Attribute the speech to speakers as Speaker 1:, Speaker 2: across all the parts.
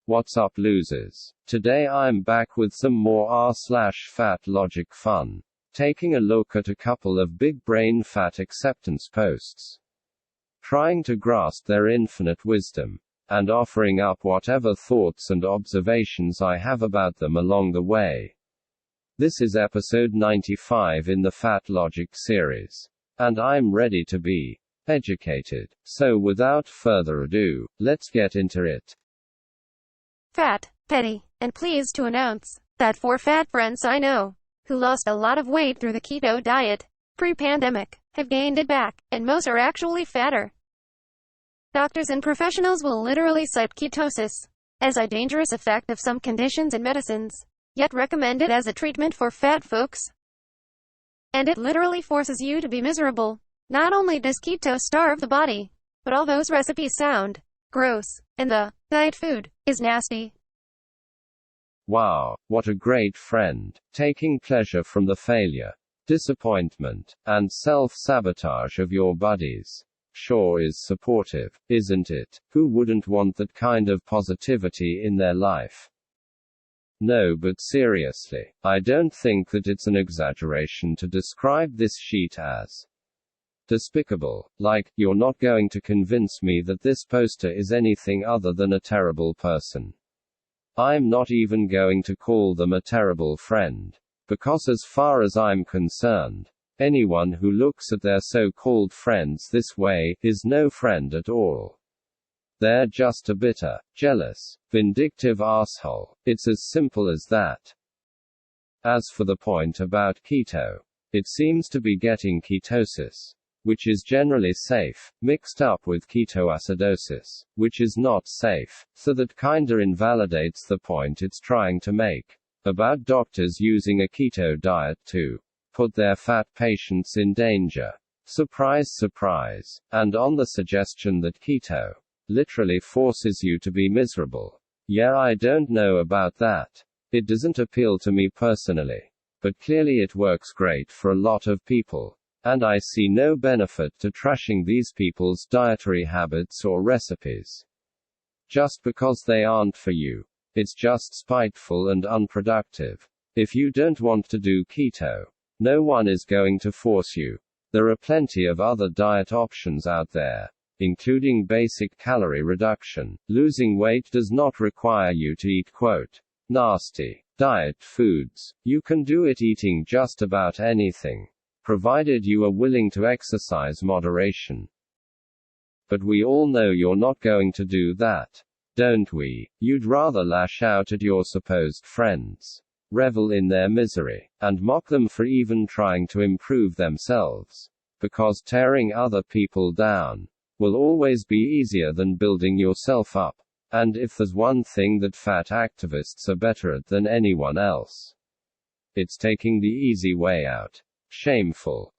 Speaker 1: What's up, losers? Today I'm back with some more r/fatlogic fun. Taking a look at a couple of big brain fat acceptance posts. Trying to grasp their infinite wisdom. And offering up whatever thoughts and observations I have about them along the way. This is episode 95 in the fatlogic series. And I'm ready to be educated. So without further ado, let's get into it.
Speaker 2: Fat, petty, and pleased to announce that 4 fat friends I know, who lost a lot of weight through the keto diet, pre-pandemic, have gained it back, and most are actually fatter. Doctors and professionals will literally cite ketosis as a dangerous effect of some conditions and medicines, yet recommend it as a treatment for fat folks. And it literally forces you to be miserable. Not only does keto starve the body, but all those recipes sound gross, and the diet food is nasty.
Speaker 1: Wow, what a great friend. Taking pleasure from the failure, disappointment, and self-sabotage of your buddies. Sure is supportive, isn't it? Who wouldn't want that kind of positivity in their life? No, but seriously, I don't think that it's an exaggeration to describe this sheet as despicable. Like, you're not going to convince me that this poster is anything other than a terrible person. I'm not even going to call them a terrible friend. Because as far as I'm concerned, anyone who looks at their so-called friends this way is no friend at all. They're just a bitter, jealous, vindictive asshole. It's as simple as that. As for the point about keto, it seems to be getting ketosis, which is generally safe, mixed up with ketoacidosis, which is not safe, so that kinda invalidates the point it's trying to make about doctors using a keto diet to put their fat patients in danger. Surprise, surprise. And on the suggestion that keto literally forces you to be miserable. Yeah, I don't know about that. It doesn't appeal to me personally. But clearly it works great for a lot of people. And I see no benefit to trashing these people's dietary habits or recipes. Just because they aren't for you. It's just spiteful and unproductive. If you don't want to do keto, no one is going to force you. There are plenty of other diet options out there, including basic calorie reduction. Losing weight does not require you to eat, quote, nasty diet foods. You can do it eating just about anything, provided you are willing to exercise moderation. But we all know you're not going to do that, don't we? You'd rather lash out at your supposed friends, revel in their misery, and mock them for even trying to improve themselves. Because tearing other people down will always be easier than building yourself up. And if there's one thing that fat activists are better at than anyone else, it's taking the easy way out. Shameful.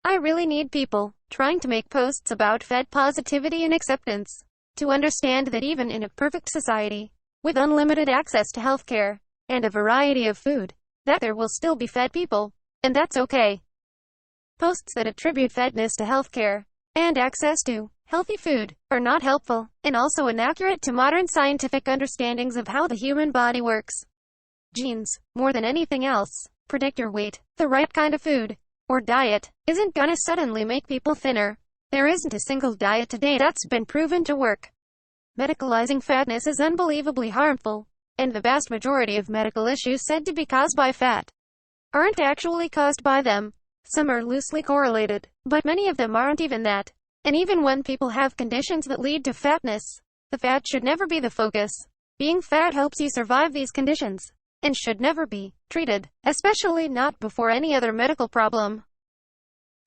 Speaker 2: I really need people trying to make posts about fat positivity and acceptance to understand that even in a perfect society, with unlimited access to healthcare and a variety of food, that there will still be fat people, and that's okay. Posts that attribute fatness to healthcare and access to healthy food are not helpful, and also inaccurate to modern scientific understandings of how the human body works. Genes, more than anything else, predict your weight. The right kind of food or diet isn't gonna suddenly make people thinner. There isn't a single diet today that's been proven to work. Medicalizing fatness is unbelievably harmful, and the vast majority of medical issues said to be caused by fat aren't actually caused by them. Some are loosely correlated, but many of them aren't even that. And even when people have conditions that lead to fatness, the fat should never be the focus. Being fat helps you survive these conditions, and should never be treated, especially not before any other medical problem.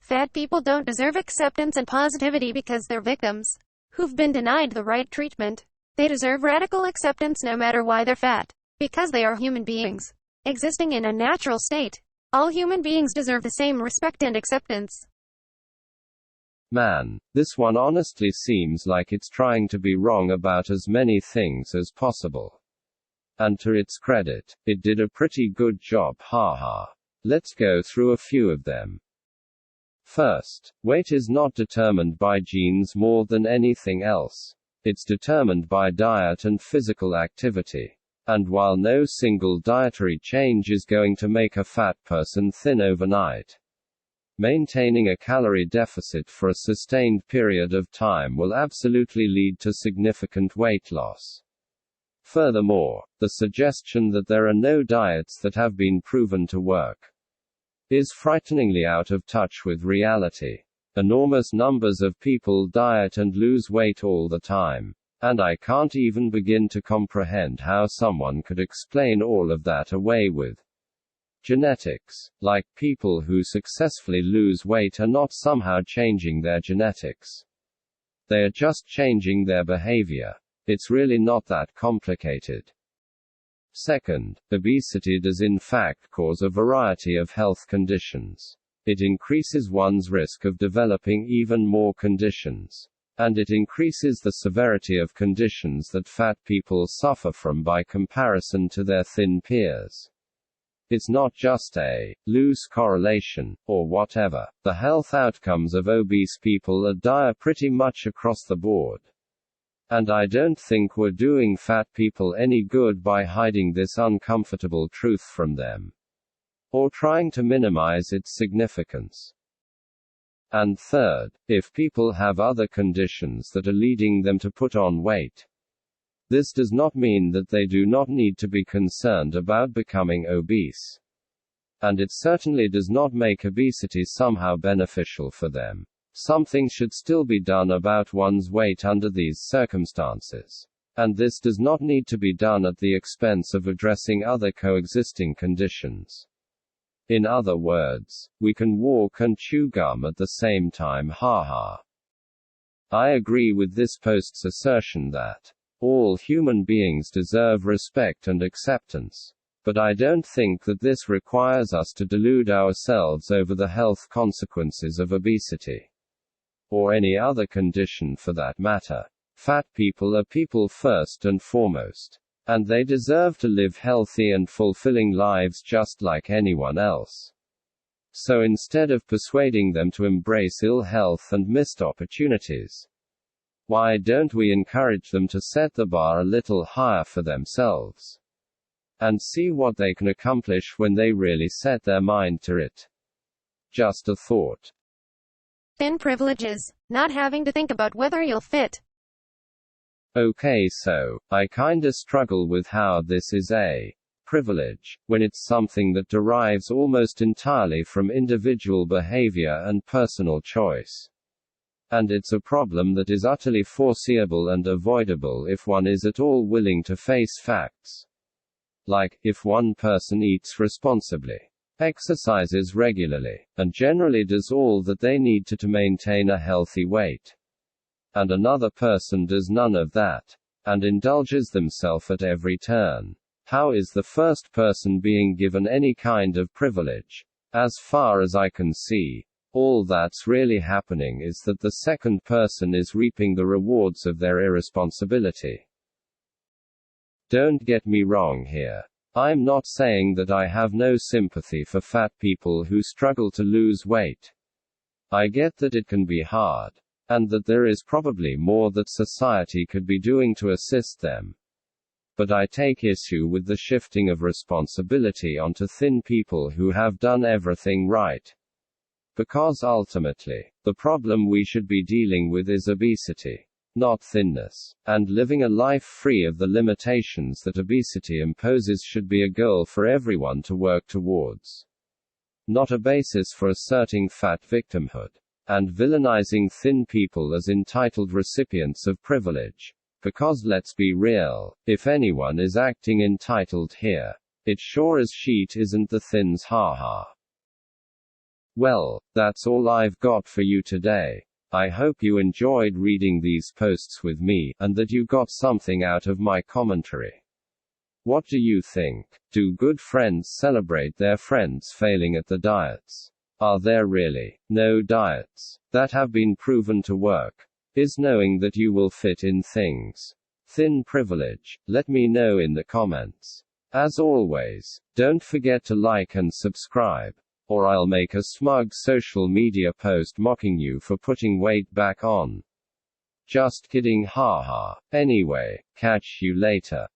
Speaker 2: Fat people don't deserve acceptance and positivity because they're victims who've been denied the right treatment. They deserve radical acceptance no matter why they're fat, because they are human beings, existing in a natural state. All human beings deserve the same respect and acceptance.
Speaker 1: Man, this one honestly seems like it's trying to be wrong about as many things as possible. And to its credit, it did a pretty good job, haha. Let's go through a few of them. First, weight is not determined by genes more than anything else. It's determined by diet and physical activity. And while no single dietary change is going to make a fat person thin overnight, maintaining a calorie deficit for a sustained period of time will absolutely lead to significant weight loss. Furthermore, the suggestion that there are no diets that have been proven to work is frighteningly out of touch with reality. Enormous numbers of people diet and lose weight all the time. And I can't even begin to comprehend how someone could explain all of that away with genetics. Like people who successfully lose weight are not somehow changing their genetics. They are just changing their behavior. It's really not that complicated. Second, obesity does in fact cause a variety of health conditions. It increases one's risk of developing even more conditions. And it increases the severity of conditions that fat people suffer from by comparison to their thin peers. It's not just a loose correlation, or whatever. The health outcomes of obese people are dire pretty much across the board. And I don't think we're doing fat people any good by hiding this uncomfortable truth from them, or trying to minimize its significance. And third, if people have other conditions that are leading them to put on weight, this does not mean that they do not need to be concerned about becoming obese. And it certainly does not make obesity somehow beneficial for them. Something should still be done about one's weight under these circumstances. And this does not need to be done at the expense of addressing other coexisting conditions. In other words, we can walk and chew gum at the same time, haha. I agree with this post's assertion that all human beings deserve respect and acceptance. But I don't think that this requires us to delude ourselves over the health consequences of obesity. Or any other condition for that matter. Fat people are people first and foremost. And they deserve to live healthy and fulfilling lives just like anyone else. So instead of persuading them to embrace ill health and missed opportunities, why don't we encourage them to set the bar a little higher for themselves? And see what they can accomplish when they really set their mind to it. Just a thought.
Speaker 2: Thin privileges, not having to think about whether you'll fit.
Speaker 1: Okay, so I kinda struggle with how this is a privilege, when it's something that derives almost entirely from individual behavior and personal choice. And it's a problem that is utterly foreseeable and avoidable if one is at all willing to face facts. Like, if one person eats responsibly, exercises regularly, and generally does all that they need to maintain a healthy weight, and another person does none of that, and indulges themselves at every turn, how is the first person being given any kind of privilege? As far as I can see, all that's really happening is that the second person is reaping the rewards of their irresponsibility. Don't get me wrong here. I'm not saying that I have no sympathy for fat people who struggle to lose weight. I get that it can be hard, and that there is probably more that society could be doing to assist them. But I take issue with the shifting of responsibility onto thin people who have done everything right. Because ultimately, the problem we should be dealing with is obesity, not thinness. And living a life free of the limitations that obesity imposes should be a goal for everyone to work towards. Not a basis for asserting fat victimhood and villainizing thin people as entitled recipients of privilege. Because let's be real, if anyone is acting entitled here, it sure as shit isn't the thins, haha. Well, that's all I've got for you today. I hope you enjoyed reading these posts with me, and that you got something out of my commentary. What do you think? Do good friends celebrate their friends failing at the diets? Are there really no diets that have been proven to work? Is knowing that you will fit in things thin privilege? Let me know in the comments. As always, don't forget to like and subscribe, or I'll make a smug social media post mocking you for putting weight back on. Just kidding, haha. Anyway, catch you later.